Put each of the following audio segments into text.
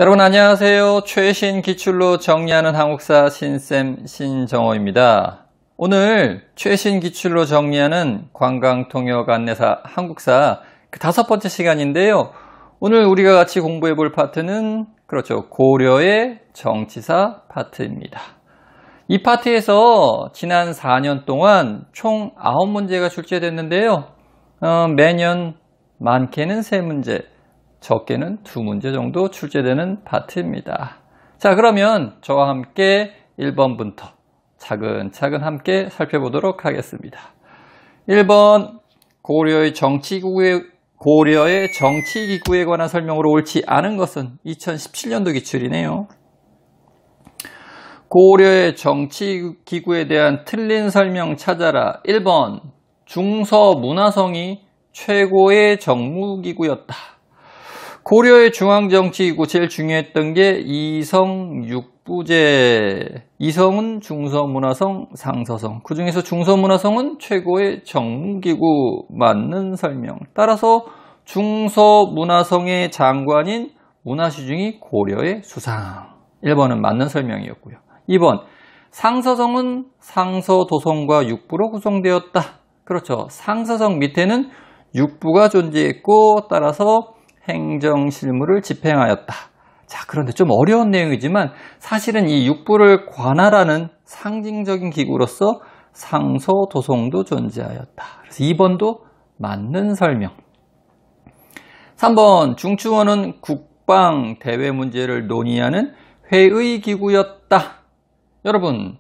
여러분 안녕하세요. 최신 기출로 정리하는 한국사 신쌤 신정호입니다. 오늘 최신 기출로 정리하는 관광통역 안내사 한국사 그 5번째 시간인데요. 오늘 우리가 같이 공부해 볼 파트는 그렇죠. 고려의 정치사 파트입니다. 이 파트에서 지난 4년 동안 총 9문제가 출제됐는데요. 매년 많게는 3문제, 적게는 2문제 정도 출제되는 파트입니다. 자, 그러면 저와 함께 1번부터 차근차근 함께 살펴보도록 하겠습니다. 1번 고려의 정치기구에 관한 설명으로 옳지 않은 것은 2017년도 기출이네요. 고려의 정치기구에 대한 틀린 설명 찾아라. 1번 중서문화성이 최고의 정무기구였다. 고려의 중앙정치기구 제일 중요했던 게 이성육부제. 이성은 중서문화성, 상서성. 그 중에서 중서문화성은 최고의 정무기구 맞는 설명. 따라서 중서문화성의 장관인 문화시중이 고려의 수상. 1번은 맞는 설명이었고요. 2번 상서성은 상서도성과 육부로 구성되었다. 그렇죠. 상서성 밑에는 육부가 존재했고 따라서 행정실무를 집행하였다. 자, 그런데 좀 어려운 내용이지만 사실은 이 육부를 관할하는 상징적인 기구로서 상서도성도 존재하였다. 그래서 2번도 맞는 설명. 3번 중추원은 국방 대외 문제를 논의하는 회의기구였다. 여러분,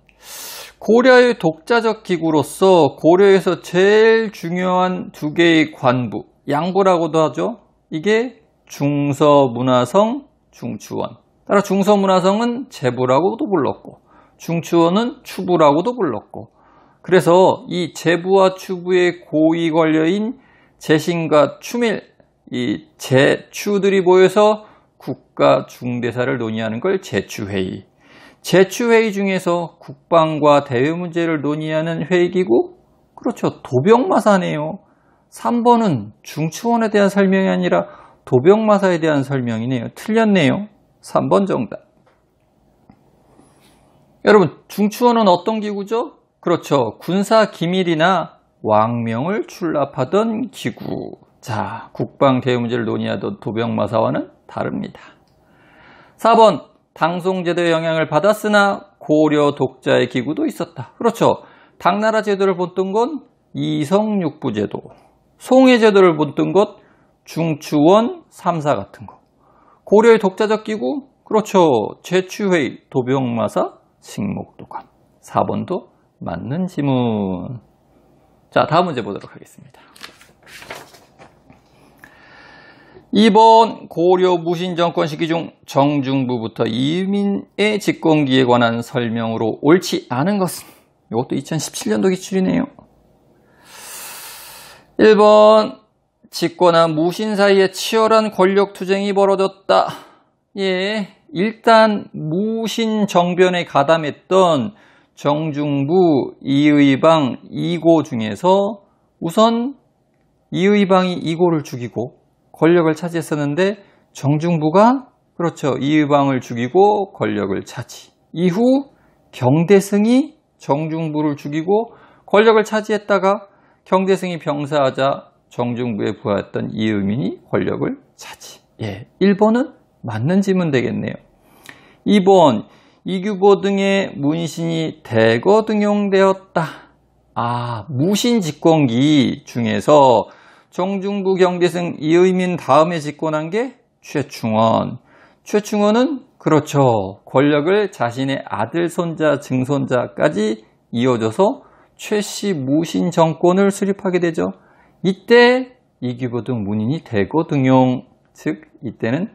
고려의 독자적 기구로서 고려에서 제일 중요한 2개의 관부, 양부라고도 하죠. 이게 중서문화성, 중추원. 따라 중서문화성은 제부라고도 불렀고 중추원은 추부라고도 불렀고, 그래서 이 제부와 추부의 고위 관료인 제신과 추밀, 이 제추들이 모여서 국가 중대사를 논의하는 걸 제추회의. 제추회의 중에서 국방과 대외 문제를 논의하는 회의기구? 그렇죠. 도병마사네요. 3번은 중추원에 대한 설명이 아니라 도병마사에 대한 설명이네요. 틀렸네요. 3번 정답. 여러분, 중추원은 어떤 기구죠? 그렇죠. 군사 기밀이나 왕명을 출납하던 기구. 자, 국방 대외 문제를 논의하던 도병마사와는 다릅니다. 4번 당송제도의 영향을 받았으나 고려 독자의 기구도 있었다. 그렇죠. 당나라 제도를 본뜬 건 이성육부제도, 송해 제도를 본뜬 것 중추원 3사 같은 거. 고려의 독자적 기구? 그렇죠. 제추회의, 도병마사, 식목도감. 4번도 맞는 지문. 자, 다음 문제 보도록 하겠습니다. 2번 고려 무신정권 시기 중 정중부부터 이민의 집권기에 관한 설명으로 옳지 않은 것은? 이것도 2017년도 기출이네요. 1번 집권과 무신 사이에 치열한 권력 투쟁이 벌어졌다. 예, 일단 무신 정변에 가담했던 정중부, 이의방, 이고 중에서 우선 이의방이 이고를 죽이고 권력을 차지했었는데 정중부가 그렇죠. 이의방을 죽이고 권력을 차지. 이후 경대승이 정중부를 죽이고 권력을 차지했다가 경대승이 병사하자 정중부에 부하였던 이의민이 권력을 차지. 예, 1번은 맞는 지문 되겠네요. 2번 이규보 등의 문신이 대거 등용되었다. 아, 무신 집권기 중에서 정중부, 경대승, 이의민 다음에 집권한 게 최충원. 최충원은 그렇죠. 권력을 자신의 아들, 손자, 증손자까지 이어져서 최씨 무신 정권을 수립하게 되죠. 이때 이규보 등 문인이 대거 등용, 즉 이때는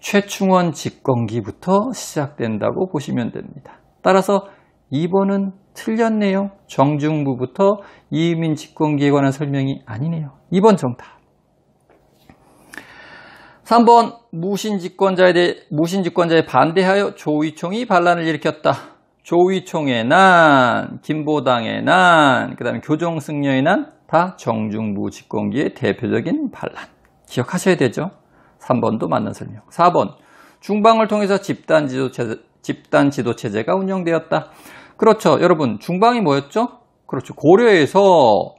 최충원 집권기부터 시작된다고 보시면 됩니다. 따라서 2번은 틀렸네요. 정중부부터 이의민 집권기에 관한 설명이 아니네요. 2번 정답. 3번 무신집권자에 반대하여 조의총이 반란을 일으켰다. 조의총의 난, 김보당의 난, 그 다음에 교정승려의 난, 다 정중부 집권기의 대표적인 반란. 기억하셔야 되죠. 3번도 맞는 설명. 4번 중방을 통해서 집단 지도체제가 운영되었다. 그렇죠. 여러분, 중방이 뭐였죠? 그렇죠. 고려에서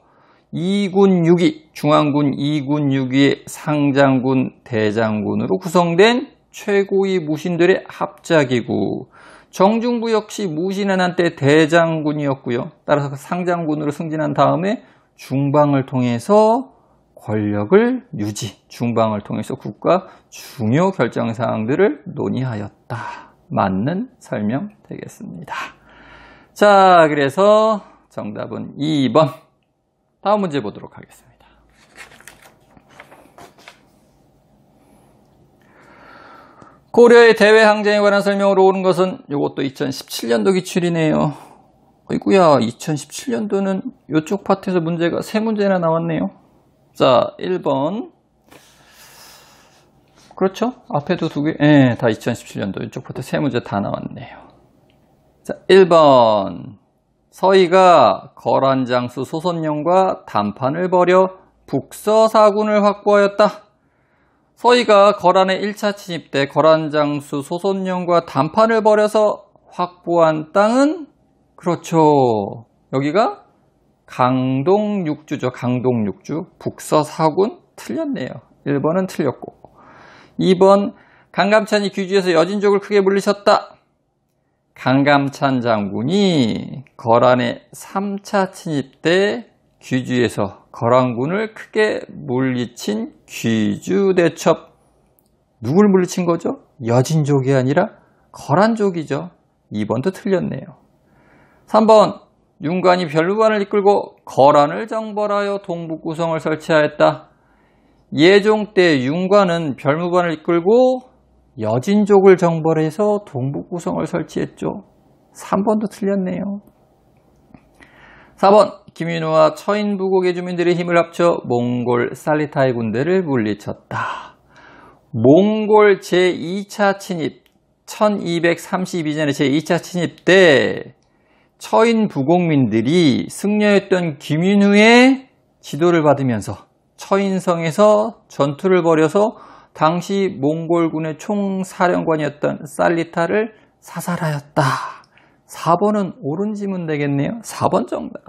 2군 6위, 중앙군 2군 6위의 상장군, 대장군으로 구성된 최고위 무신들의 합작이고, 정중부 역시 무신은 한때 대장군이었고요. 따라서 상장군으로 승진한 다음에 중방을 통해서 권력을 유지, 중방을 통해서 국가 중요 결정사항들을 논의하였다. 맞는 설명 되겠습니다. 자, 그래서 정답은 2번. 다음 문제 보도록 하겠습니다. 고려의 대외 항쟁에 관한 설명으로 오는 것은 이것도 2017년도 기출이네요. 어이구야, 2017년도는 이쪽 파트에서 문제가 3문제나 나왔네요. 자, 1번. 그렇죠? 앞에도 2개, 네, 다 2017년도 이쪽 파트 3문제 다 나왔네요. 자, 1번. 서희가 거란장수 소선영과 담판을 벌여 북서사군을 확보하였다. 서희가 거란의 1차 침입 때 거란장수 소선영과 담판을 벌여서 확보한 땅은, 그렇죠, 여기가 강동육주죠. 강동육주. 북서사군 틀렸네요. 1번은 틀렸고. 2번, 강감찬이 귀주에서 여진족을 크게 물리쳤다. 강감찬 장군이 거란의 3차 침입 때 귀주에서 거란군을 크게 물리친 귀주대첩. 누굴 물리친 거죠? 여진족이 아니라 거란족이죠. 2번도 틀렸네요. 3번, 윤관이 별무반을 이끌고 거란을 정벌하여 동북구성을 설치하였다. 예종 때 윤관은 별무반을 이끌고 여진족을 정벌해서 동북구성을 설치했죠. 3번도 틀렸네요. 4번, 김윤우와 처인부곡의 주민들의 힘을 합쳐 몽골 살리타의 군대를 물리쳤다. 몽골 제2차 침입, 1232년의 제2차 침입 때 처인부곡민들이 승려였던 김윤우의 지도를 받으면서 처인성에서 전투를 벌여서 당시 몽골군의 총사령관이었던 살리타를 사살하였다. 4번은 옳은 지문 되겠네요. 4번 정답.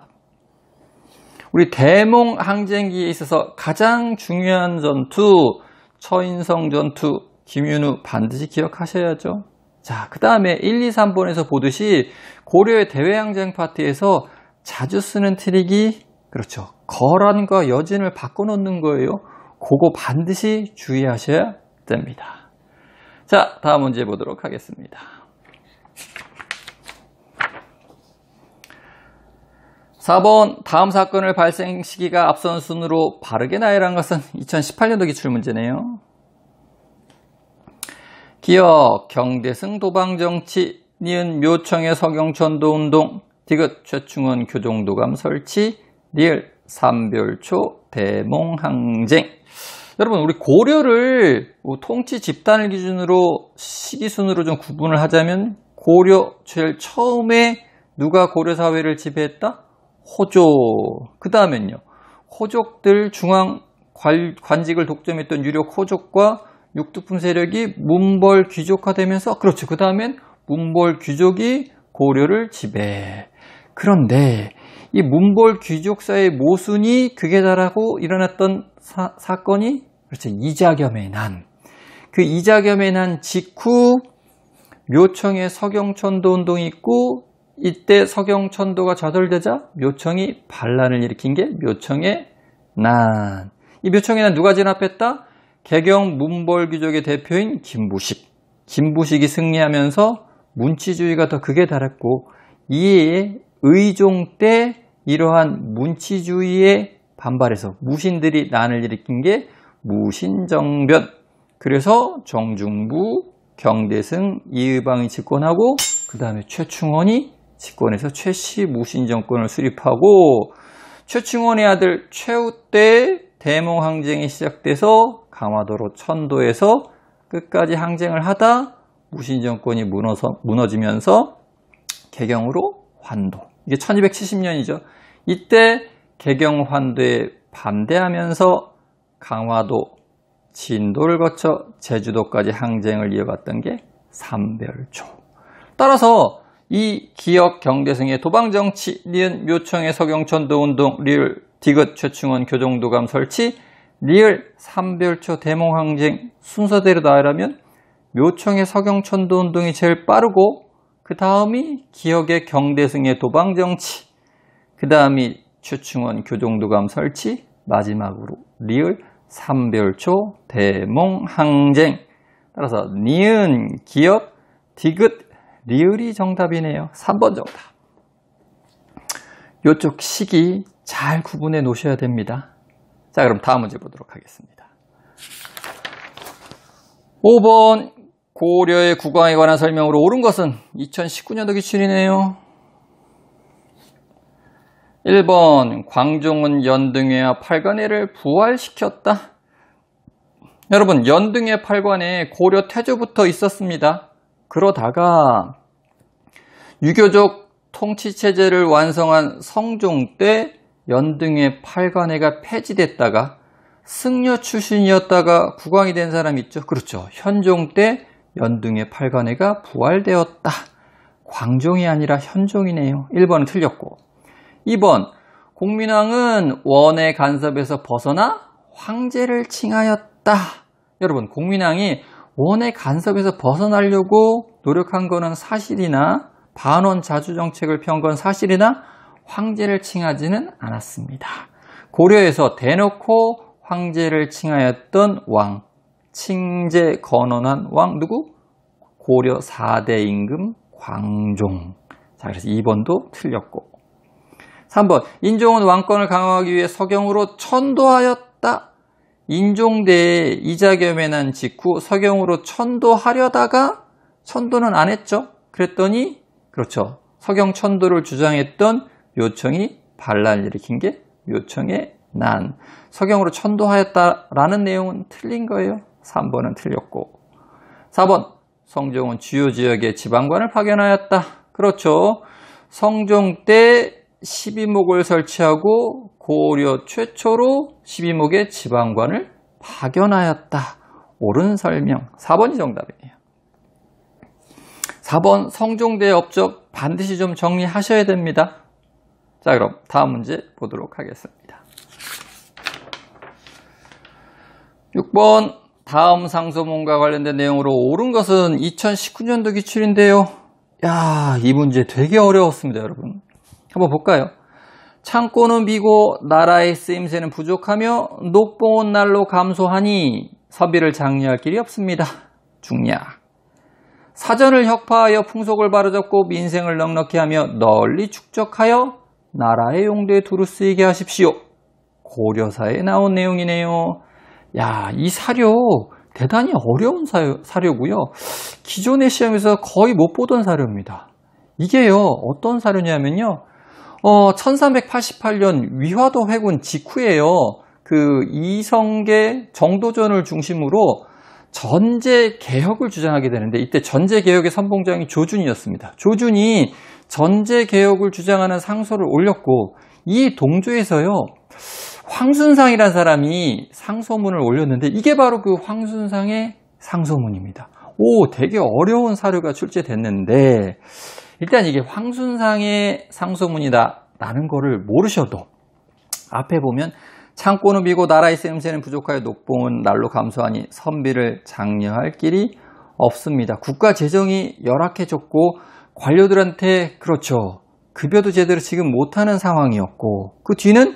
우리 대몽 항쟁기에 있어서 가장 중요한 전투, 처인성 전투, 김윤우 반드시 기억하셔야죠. 자, 그 다음에 1, 2, 3번에서 보듯이 고려의 대외항쟁 파트에서 자주 쓰는 트릭이, 그렇죠, 거란과 여진을 바꿔놓는 거예요. 그거 반드시 주의하셔야 됩니다. 자, 다음 문제 보도록 하겠습니다. 4번, 다음 사건을 발생 시기가 앞선 순으로 바르게 나열한 것은 2018년도 기출 문제네요. 기억, 경대승 도방정치, 니은 묘청의 서경천도운동, 디귿 최충원 교종도감 설치, 리을 삼별초 대몽항쟁. 여러분, 우리 고려를 통치 집단을 기준으로 시기순으로 좀 구분을 하자면, 고려 제일 처음에 누가 고려 사회를 지배했다? 호족. 그 다음엔요, 호족들 중앙 관직을 독점했던 유력 호족과 육두품 세력이 문벌 귀족화되면서, 그렇죠, 그 다음엔 문벌 귀족이 고려를 지배. 그런데 이 문벌 귀족사의 모순이 극에 달하고 일어났던 사건이, 그렇죠, 이자겸의 난. 그 이자겸의 난 직후 묘청의 서경천도 운동이 있고, 이때 서경천도가 좌절되자 묘청이 반란을 일으킨 게 묘청의 난. 이 묘청의 난 누가 진압했다? 개경 문벌 귀족의 대표인 김부식. 김부식이 승리하면서 문치주의가 더 극에 달했고, 이에 의종 때 이러한 문치주의에 반발해서 무신들이 난을 일으킨 게 무신정변. 그래서 정중부, 경대승, 이의방이 집권하고, 그 다음에 최충원이 집권해서 최씨 무신정권을 수립하고, 최충원의 아들 최후 때 대몽항쟁이 시작돼서 강화도로 천도에서 끝까지 항쟁을 하다 무신정권이 무너지면서 개경으로 환도. 이게 1270년이죠. 이때 개경 환도에 반대하면서 강화도 진도를 거쳐 제주도까지 항쟁을 이어갔던 게 삼별초. 따라서 이 기역 경대승의 도방정치, 니은 묘청의 서경천도운동, 리을 디귿 최충원 교정도감 설치, 리을 삼별초 대몽항쟁 순서대로 나열하면 묘청의 서경천도운동이 제일 빠르고 그 다음이 기역의 경대승의 도방정치, 그 다음이 최충원 교정도감 설치, 마지막으로 리을 삼별초 대몽항쟁. 따라서 니은, 기역, 디귿, 리을이 정답이네요. 3번 정답. 이쪽 시기 잘 구분해 놓으셔야 됩니다. 자, 그럼 다음 문제 보도록 하겠습니다. 5번 고려의 국왕에 관한 설명으로 옳은 것은 2019년도 기출이네요. 1번 광종은 연등회와 팔관회를 부활시켰다. 여러분, 연등회 팔관회 고려 태조부터 있었습니다. 그러다가 유교적 통치체제를 완성한 성종 때 연등회 팔관회가 폐지됐다가 승려 출신이었다가 국왕이 된 사람 있죠. 그렇죠. 현종 때 연등회 팔관회가 부활되었다. 광종이 아니라 현종이네요. 1번은 틀렸고, 2번 공민왕은 원의 간섭에서 벗어나 황제를 칭하였다. 여러분, 공민왕이 원의 간섭에서 벗어나려고 노력한 거는 사실이나 반원 자주 정책을 펴온 건 사실이나 황제를 칭하지는 않았습니다. 고려에서 대놓고 황제를 칭하였던 왕, 칭제 건원한 왕 누구? 고려 4대 임금 광종. 자, 그래서 2번도 틀렸고, 3번 인종은 왕권을 강화하기 위해 서경으로 천도하였다. 인종대에 이자겸에 난 직후 서경으로 천도하려다가 천도는 안 했죠. 그랬더니 그렇죠. 서경 천도를 주장했던 묘청이 반란을 일으킨 게 묘청의 난. 서경으로 천도하였다라는 내용은 틀린 거예요. 3번은 틀렸고, 4번 성종은 주요 지역에 지방관을 파견하였다. 그렇죠. 성종 때 12목을 설치하고 고려 최초로 12목의 지방관을 파견하였다. 옳은 설명. 4번이 정답이에요. 4번 성종대의 업적 반드시 좀 정리하셔야 됩니다. 자, 그럼 다음 문제 보도록 하겠습니다. 6번 다음 상소문과 관련된 내용으로 옳은 것은 2019년도 기출인데요. 야, 이 문제 되게 어려웠습니다, 여러분. 한번 볼까요? 창고는 비고 나라의 쓰임새는 부족하며 녹봉은 날로 감소하니 서비를 장려할 길이 없습니다. 중야. 사전을 혁파하여 풍속을 바로잡고 민생을 넉넉히 하며 널리 축적하여 나라의 용도에 두루 쓰이게 하십시오. 고려사에 나온 내용이네요. 야, 이 사료 대단히 어려운 사료고요. 기존의 시험에서 거의 못 보던 사료입니다. 이게요, 어떤 사료냐면요. 1388년 위화도 회군 직후에요. 그 이성계 정도전을 중심으로 전제 개혁을 주장하게 되는데, 이때 전제 개혁의 선봉장이 조준이었습니다. 조준이 전제 개혁을 주장하는 상소를 올렸고, 이 동조에서요, 황순상이라는 사람이 상소문을 올렸는데, 이게 바로 그 황순상의 상소문입니다. 오, 되게 어려운 사료가 출제됐는데, 일단 이게 황순상의 상소문이다라는 거를 모르셔도 앞에 보면 창고는 비고 나라의 쓰임새는 부족하여 녹봉은 날로 감소하니 선비를 장려할 길이 없습니다. 국가 재정이 열악해졌고 관료들한테 그렇죠. 급여도 제대로 지금 못하는 상황이었고, 그 뒤는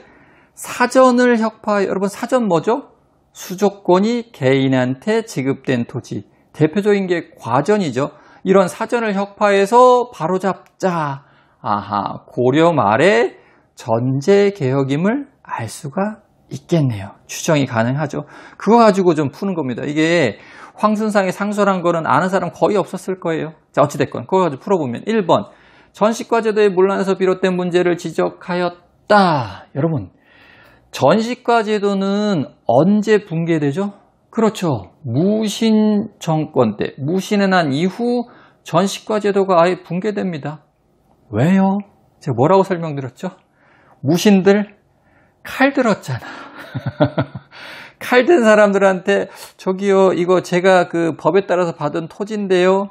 사전을 혁파하여, 여러분 사전 뭐죠? 수조권이 개인한테 지급된 토지. 대표적인 게 과전이죠. 이런 사전을 혁파해서 바로잡자. 아하, 고려 말에 전제개혁임을 알 수가 있겠네요. 추정이 가능하죠. 그거 가지고 좀 푸는 겁니다. 이게 황순상의 상소란 거는 아는 사람 거의 없었을 거예요. 자, 어찌됐건 그거 가지고 풀어보면 1번 전식과제도의 문란에서 비롯된 문제를 지적하였다. 여러분, 전식과제도는 언제 붕괴되죠? 그렇죠. 무신 정권 때, 무신에 난 이후 전식과제도가 아예 붕괴됩니다. 왜요? 제가 뭐라고 설명드렸죠? 무신들 칼 들었잖아. 칼 든 사람들한테 저기요, 이거 제가 그 법에 따라서 받은 토지인데요.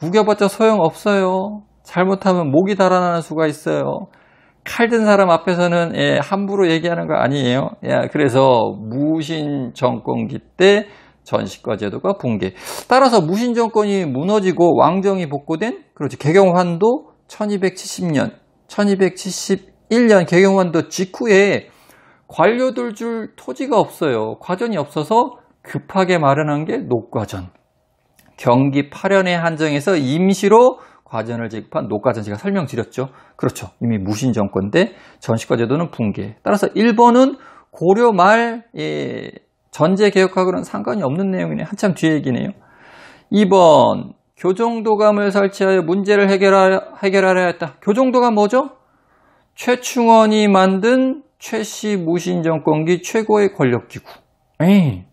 우겨봤자 소용없어요. 잘못하면 목이 달아나는 수가 있어요. 칼 든 사람 앞에서는 함부로 얘기하는 거 아니에요. 그래서 무신 정권기 때 전시과 제도가 붕괴. 따라서 무신 정권이 무너지고 왕정이 복구된, 그렇지, 개경환도 1270년, 1271년 개경환도 직후에 관료들 줄 토지가 없어요. 과전이 없어서 급하게 마련한 게 녹과전. 경기 8년에 한정해서 임시로 과전을 지급한 녹과전, 제가 설명드렸죠. 그렇죠. 이미 무신 정권 때 전시과 제도는 붕괴. 따라서 1번은 고려 말 전제 개혁하고는 상관이 없는 내용이네. 한참 뒤에 얘기네요. 2번 교정도감을 설치하여 문제를 해결하려 했다. 교정도감 뭐죠? 최충원이 만든 최씨 무신정권기 최고의 권력기구.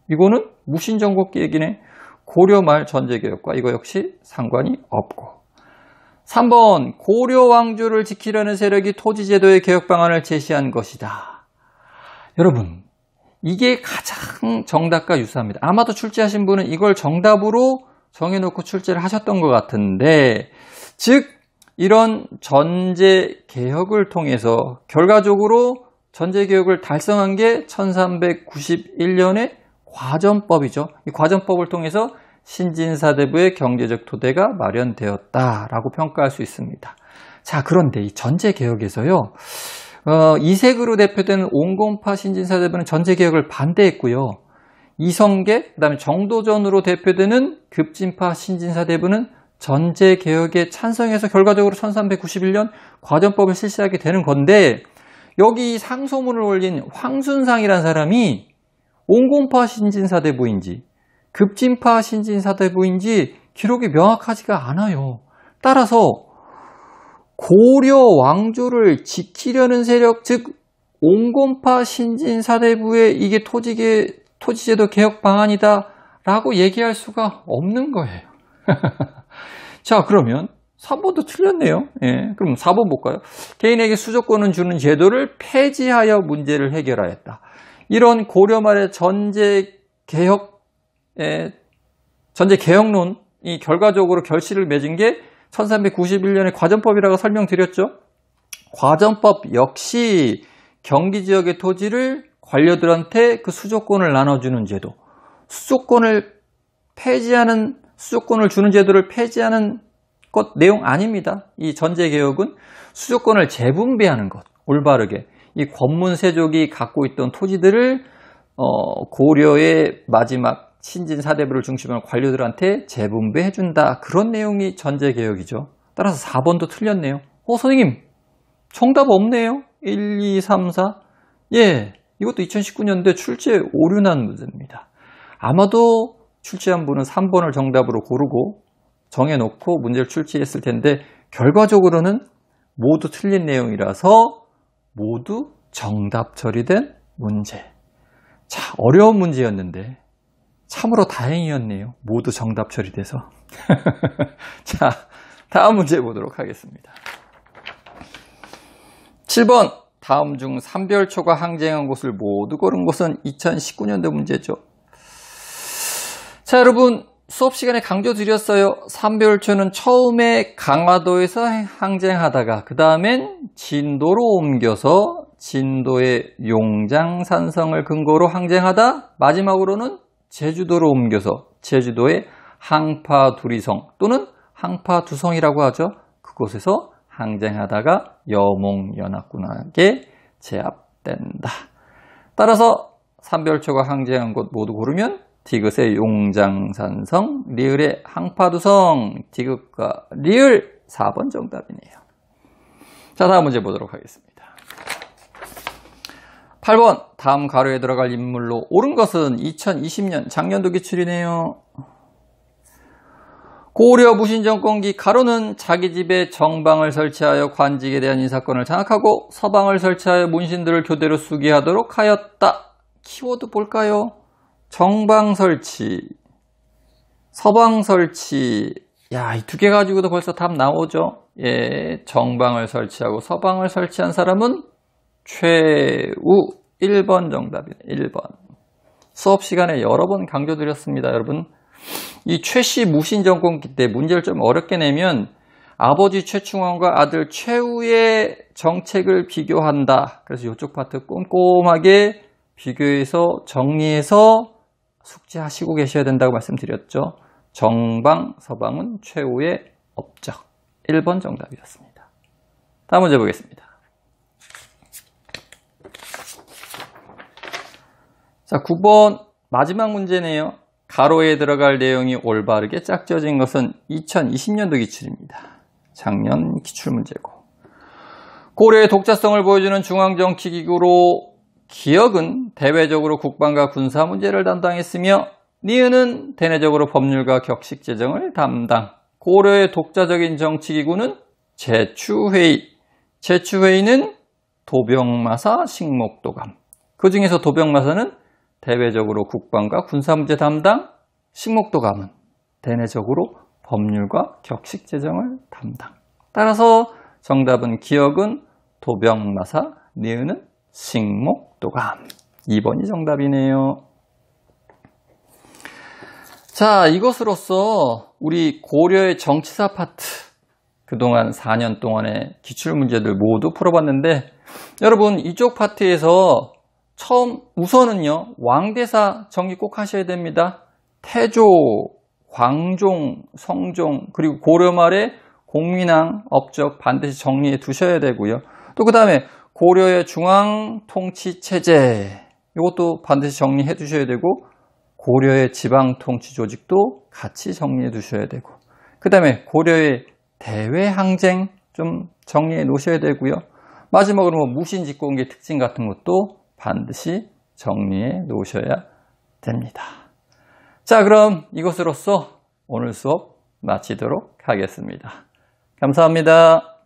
이거는 무신정권기 얘기네. 고려 말 전제개혁과 이거 역시 상관이 없고. 3번 고려 왕조를 지키려는 세력이 토지제도의 개혁 방안을 제시한 것이다. 여러분, 이게 가장 정답과 유사합니다. 아마도 출제하신 분은 이걸 정답으로 정해놓고 출제를 하셨던 것 같은데, 즉 이런 전제개혁을 통해서 결과적으로 전제개혁을 달성한 게 1391년의 과전법이죠. 이 과전법을 통해서 신진사대부의 경제적 토대가 마련되었다라고 평가할 수 있습니다. 자, 그런데 이 전제개혁에서요, 이색으로 대표되는 온건파 신진사대부는 전제개혁을 반대했고요. 이성계, 그 다음에 정도전으로 대표되는 급진파 신진사대부는 전제개혁에 찬성해서 결과적으로 1391년 과전법을 실시하게 되는 건데, 여기 상소문을 올린 황순상이라는 사람이 온건파 신진사대부인지 급진파 신진사대부인지 기록이 명확하지가 않아요. 따라서 고려 왕조를 지키려는 세력, 즉 온건파 신진사대부의 이게 토지제도 개혁 방안이다 라고 얘기할 수가 없는 거예요. 자, 그러면 3번도 틀렸네요. 그럼 4번 볼까요? 개인에게 수조권을 주는 제도를 폐지하여 문제를 해결하였다. 이런 고려 말의 전제개혁론이 결과적으로 결실을 맺은 게 1391년의 과전법이라고 설명드렸죠. 과전법 역시 경기 지역의 토지를 관료들한테 그 수조권을 나눠주는 제도, 수조권을 주는 제도를 폐지하는 것 내용 아닙니다. 이 전제개혁은 수조권을 재분배하는 것, 올바르게 이 권문세족이 갖고 있던 토지들을 고려의 마지막 신진사대부를 중심으로 관료들한테 재분배해준다. 그런 내용이 전제개혁이죠. 따라서 4번도 틀렸네요. 선생님, 정답 없네요. 1, 2, 3, 4. 이것도 2019년도에 출제 오류난 문제입니다. 아마도 출제한 분은 3번을 정답으로 고르고 정해놓고 문제를 출제했을 텐데, 결과적으로는 모두 틀린 내용이라서 모두 정답 처리된 문제. 자, 어려운 문제였는데 참으로 다행이었네요. 모두 정답 처리돼서. 자, 다음 문제 보도록 하겠습니다. 7번, 다음 중 삼별초가 항쟁한 곳을 모두 고른 곳은 2019년도 문제죠. 자, 여러분, 수업 시간에 강조드렸어요. 삼별초는 처음에 강화도에서 항쟁하다가 그 다음엔 진도로 옮겨서 진도의 용장산성을 근거로 항쟁하다, 마지막으로는 제주도로 옮겨서 제주도의 항파두리성 또는 항파두성이라고 하죠. 그곳에서 항쟁하다가 여몽연합군에게 제압된다. 따라서 삼별초가 항쟁한 곳 모두 고르면 디귿의 용장산성, 리을의 항파두성, 디귿과 리을 4번 정답이네요. 자, 다음 문제 보도록 하겠습니다. 8번, 다음 가로에 들어갈 인물로 옳은 것은 2020년 작년도 기출이네요. 고려 무신정권기 가로는 자기 집에 정방을 설치하여 관직에 대한 인사권을 장악하고 서방을 설치하여 문신들을 교대로 수기하도록 하였다. 키워드 볼까요? 정방 설치, 서방 설치. 야, 이 두 개 가지고도 벌써 답 나오죠. 정방을 설치하고 서방을 설치한 사람은 최우. 1번 정답이네. 1번. 수업 시간에 여러 번 강조드렸습니다. 여러분, 이 최씨 무신 정권기 때 문제를 좀 어렵게 내면 아버지 최충원과 아들 최우의 정책을 비교한다. 그래서 이쪽 파트 꼼꼼하게 비교해서 정리해서 숙지하시고 계셔야 된다고 말씀드렸죠. 정방, 서방은 최우의 업적. 1번 정답이었습니다. 다음 문제 보겠습니다. 자, 9번 마지막 문제네요. 가로에 들어갈 내용이 올바르게 짝지어진 것은 2020년도 기출입니다. 작년 기출문제고. 고려의 독자성을 보여주는 중앙정치기구로 기역은 대외적으로 국방과 군사 문제를 담당했으며 니은은 대내적으로 법률과 격식 제정을 담당. 고려의 독자적인 정치기구는 제추회의. 제추회의는 도병마사, 식목도감. 그 중에서 도병마사는 대외적으로 국방과 군사 문제 담당, 식목도감은 대내적으로 법률과 격식 제정을 담당. 따라서 정답은 기역은 도병마사, 니은은 식목도감. 2번이 정답이네요. 자, 이것으로써 우리 고려의 정치사 파트, 그동안 4년 동안의 기출문제들 모두 풀어봤는데, 여러분 이쪽 파트에서 우선은요, 왕대사 정리 꼭 하셔야 됩니다. 태조, 광종, 성종, 그리고 고려 말의 공민왕 업적 반드시 정리해 두셔야 되고요. 또 그 다음에 고려의 중앙통치체제, 이것도 반드시 정리해 두셔야 되고, 고려의 지방통치조직도 같이 정리해 두셔야 되고, 그 다음에 고려의 대외항쟁 좀 정리해 놓으셔야 되고요. 마지막으로 무신직공의 특징 같은 것도 반드시 정리해 놓으셔야 됩니다. 자, 그럼 이것으로써 오늘 수업 마치도록 하겠습니다. 감사합니다.